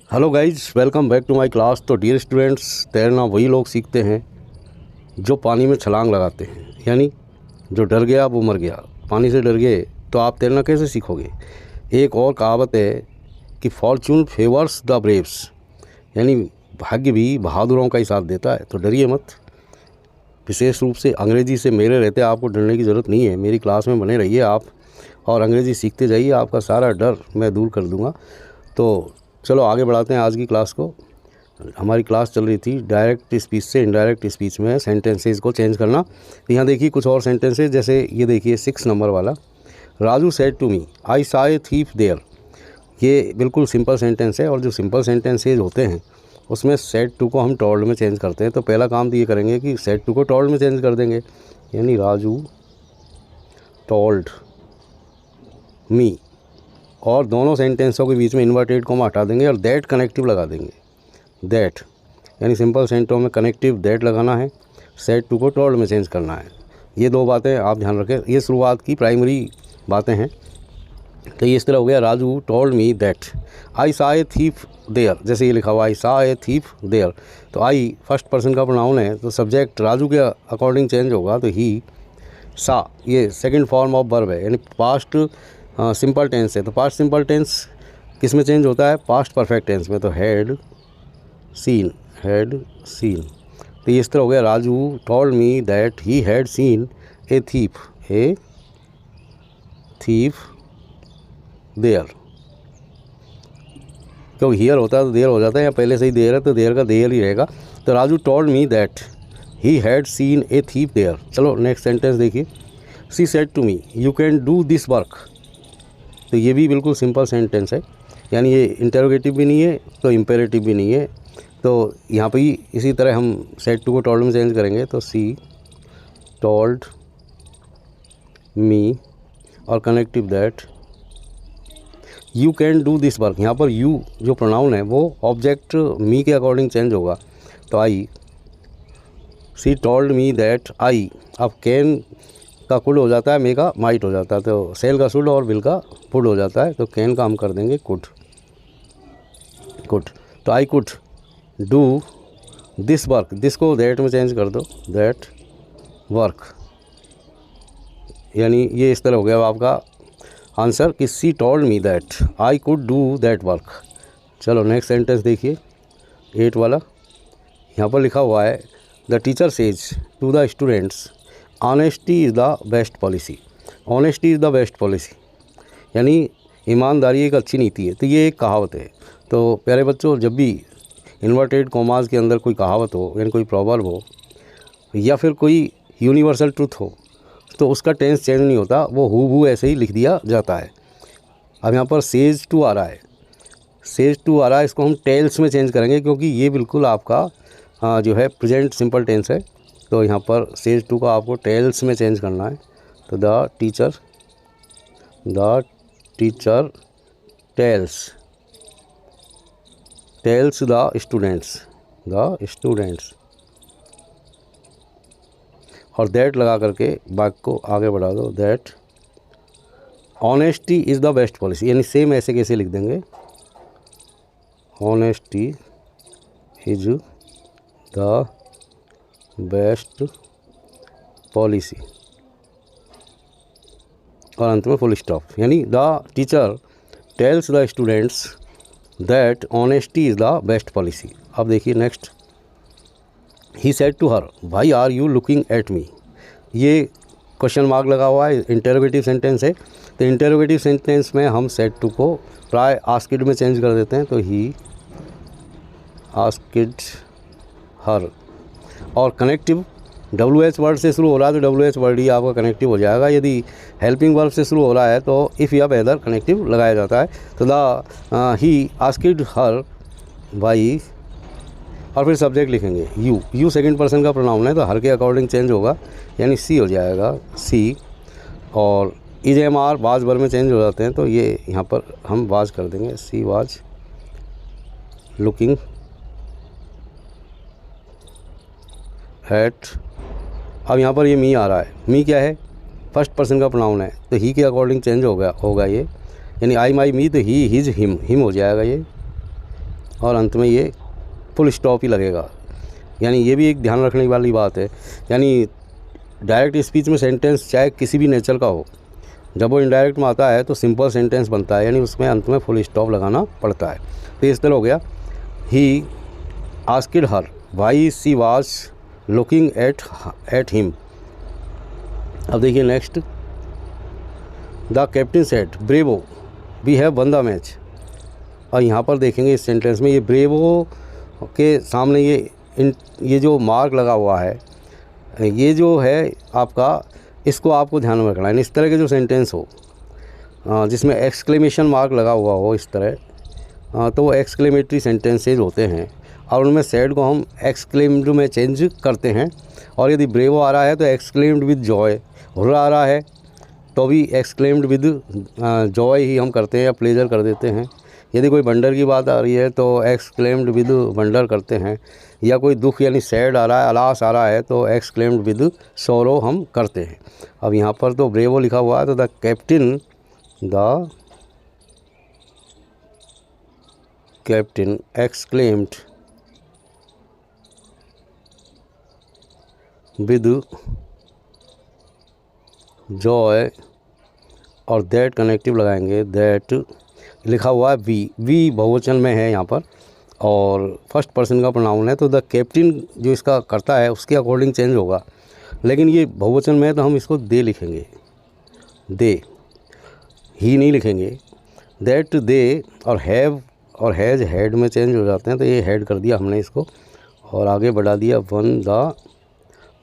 Hello guys, welcome back to my class. तो dear students, तैरना वही लोग सीखते हैं जो पानी में छलांग लगाते हैं। यानी जो डर गया वो मर गया। पानी से डर गए तो आप तैरना कैसे सीखोगे। एक और कहावत है कि फॉर्चून फेवर्स द ब्रेव्स, यानी भाग्य भी बहादुरों का ही साथ देता है। तो डरिए मत। विशेष रूप से अंग्रेज़ी से मेरे रहते आपको डरने की ज़रूरत नहीं है। मेरी क्लास में बने रहिए आप और अंग्रेज़ी सीखते जाइए, आपका सारा डर मैं दूर कर दूँगा। तो चलो आगे बढ़ाते हैं आज की क्लास को। हमारी क्लास चल रही थी डायरेक्ट स्पीच से इनडायरेक्ट स्पीच में सेंटेंसेस को चेंज करना। यहाँ देखिए कुछ और सेंटेंसेस, जैसे ये देखिए 6 नंबर वाला, Raju said to me I saw a thief there. ये बिल्कुल सिंपल सेंटेंस है और जो सिंपल सेंटेंसेज होते हैं उसमें सेड टू को हम टोल्ड में चेंज करते हैं। तो पहला काम तो ये करेंगे कि सेड टू को टोल्ड में चेंज कर देंगे, यानी राजू टोल्ड मी, और दोनों सेंटेंसों के बीच में इन्वर्टेड कॉमा हटा देंगे और दैट कनेक्टिव लगा देंगे। दैट यानी सिंपल सेंटेंस में कनेक्टिव दैट लगाना है, सेड टू को टोल्ड में चेंज करना है। ये दो बातें आप ध्यान रखें, ये शुरुआत की प्राइमरी बातें हैं। तो ये इस तरह हो गया, Raju told me that I saw a thief there. जैसे ये लिखा हुआ I saw a thief there, तो आई फर्स्ट पर्सन का प्रोनाउन है तो सब्जेक्ट राजू के अकॉर्डिंग चेंज होगा। तो ही सा ये सेकंड फॉर्म ऑफ वर्ब है, यानी पास्ट सिंपल टेंस है। तो पास्ट सिंपल टेंस किस में चेंज होता है, पास्ट परफेक्ट टेंस में। तो हैड सीन, हैड सीन। तो ये इस तरह हो गया, Raju told me that he had seen a thief there. क्योंकि हियर होता है तो देयर हो जाता है, या पहले से ही देयर है तो देयर का देयर ही रहेगा। तो Raju told me that he had seen a thief there. चलो नेक्स्ट सेंटेंस देखिए, she said to me you can do this work. तो ये भी बिल्कुल सिंपल सेंटेंस है, यानी ये इंटरोगेटिव भी नहीं है तो इम्पेरेटिव भी नहीं है। तो यहाँ पे ही इसी तरह हम सेड टू को टोल्ड में चेंज करेंगे। तो सी टोल्ड मी और connective that you can do this work. यहाँ पर यू जो प्रोनाउन है वो ऑब्जेक्ट मी के अकॉर्डिंग चेंज होगा। तो आई, सी टोल्ड मी दैट आई, अब कैन का कुड हो जाता है, मे का माइट हो जाता है। तो सेल का शुड और विल का वुड हो जाता है। तो कैन का हम कर देंगे कुड। तो आई could do this work, this को दैट में चेंज कर दो, दैट वर्क। यानी ये इस तरह हो गया आपका आंसर कि she told me that I could do that work. चलो नेक्स्ट सेंटेंस देखिए 8 वाला। यहाँ पर लिखा हुआ है, the teacher says to the students honesty is the best policy. Honesty is the best policy यानी ईमानदारी एक अच्छी नीति है। तो ये एक कहावत है। तो प्यारे बच्चों, जब भी इन्वर्टेड कॉमास के अंदर कोई कहावत हो, यानी कोई प्रॉवर्ब हो या फिर कोई यूनिवर्सल ट्रुथ हो, तो उसका टेंस चेंज नहीं होता, वो हूबहू ऐसे ही लिख दिया जाता है। अब यहाँ पर सेज टू आ रहा है, सेज टू आ रहा है, इसको हम टेल्स में चेंज करेंगे क्योंकि ये बिल्कुल आपका जो है प्रेजेंट सिंपल टेंस है। तो यहाँ पर सेज टू का आपको टेल्स में चेंज करना है। तो the teacher tells the students और दैट लगा करके वाक्य को आगे बढ़ा दो, that honesty is the best policy. यानी सेम ऐसे कैसे लिख देंगे, honesty is the best policy और अंत में फुल स्टॉप। यानी the teacher tells the students that honesty is the best policy. अब देखिए next, he said to her why are you looking at me. ये क्वेश्चन मार्क लगा हुआ है, इंटरोगेटिव सेंटेंस है। तो इंटरोगेटिव सेंटेंस में हम सेड टू को प्राय आस्क्ड में चेंज कर देते हैं। तो ही आस्क्ड हर, और कनेक्टिव WH वर्ड से शुरू हो रहा है तो WH वर्ड ही आपका कनेक्टिव हो जाएगा। यदि हेल्पिंग वर्ब से शुरू हो रहा है तो इफ़ या वेदर कनेक्टिव लगाया जाता है। तो the he asked her why, और फिर सब्जेक्ट लिखेंगे यू सेकंड पर्सन का प्रोनाउन है तो हर के अकॉर्डिंग चेंज होगा, यानी सी हो जाएगा सी। और is am are was verb में चेंज हो जाते हैं तो ये यहाँ पर हम वाज कर देंगे, सी वाज लुकिंग एट। अब यहाँ पर ये मी आ रहा है, मी क्या है, फर्स्ट पर्सन का प्रोनाउन है तो ही के अकॉर्डिंग चेंज होगा ये, यानी आई माई मी तो ही हिज हिम हो जाएगा ये। और अंत में ये फुल स्टॉप ही लगेगा। यानी ये भी एक ध्यान रखने वाली बात है। यानी डायरेक्ट स्पीच में सेंटेंस चाहे किसी भी नेचर का हो, जब वो इनडायरेक्ट में आता है तो सिंपल सेंटेंस बनता है, यानी उसमें अंत में फुल स्टॉप लगाना पड़ता है। तो इस तरह हो गया, he asked her why she was looking at him. अब देखिए next, the captain said bravo we have won the match. और यहाँ पर देखेंगे इस सेंटेंस में ये ब्रेवो के सामने ये जो मार्क लगा हुआ है, ये जो है आपका, इसको आपको ध्यान में रखना है। इस तरह के जो सेंटेंस हो जिसमें एक्सक्लेमेशन मार्क लगा हुआ हो इस तरह, तो वो एक्सक्लेमेटरी सेंटेंसेज होते हैं और उनमें सैड को हम एक्सक्लेम्ड में चेंज करते हैं। और यदि ब्रेवो आ रहा है तो एक्सक्लेम्ड विद जॉय, हुर्रा आ रहा है तो भी एक्सक्लेम्ड विद जॉय ही हम करते हैं या प्लेजर कर देते हैं। यदि कोई वंडर की बात आ रही है तो एक्सक्लेम्ड विद वंडर करते हैं, या कोई दुख यानी सैड आ रहा है, अलास आ रहा है तो एक्सक्लेम्ड विद सोरो हम करते हैं। अब यहाँ पर तो ब्रेवो लिखा हुआ है तो the captain exclaimed with Joy और दैट कनेक्टिव लगाएंगे, दैट लिखा हुआ है वी बहुवचन में है यहाँ पर और फर्स्ट पर्सन का प्रोनाउन है, तो द कैप्टन जो इसका करता है उसके अकॉर्डिंग चेंज होगा। लेकिन ये बहुवचन में है तो हम इसको दे लिखेंगे, दे, ही नहीं लिखेंगे। दैट दे और हैव और हैज़ हेड में चेंज हो जाते हैं, तो ये हेड कर दिया हमने इसको और आगे बढ़ा दिया वन द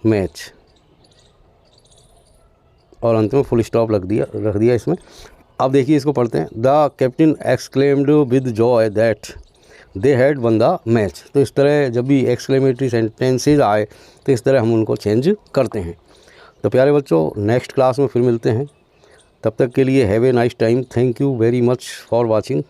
मैच और अंत में फुल स्टॉप रख दिया इसमें। अब देखिए इसको पढ़ते हैं, the captain exclaimed with Joy that they had one the match. तो इस तरह जब भी एक्सक्लेमेटरी सेंटेंसेज आए तो इस तरह हम उनको चेंज करते हैं। तो प्यारे बच्चों, नेक्स्ट क्लास में फिर मिलते हैं, तब तक के लिए have a nice time. Thank you very much for watching.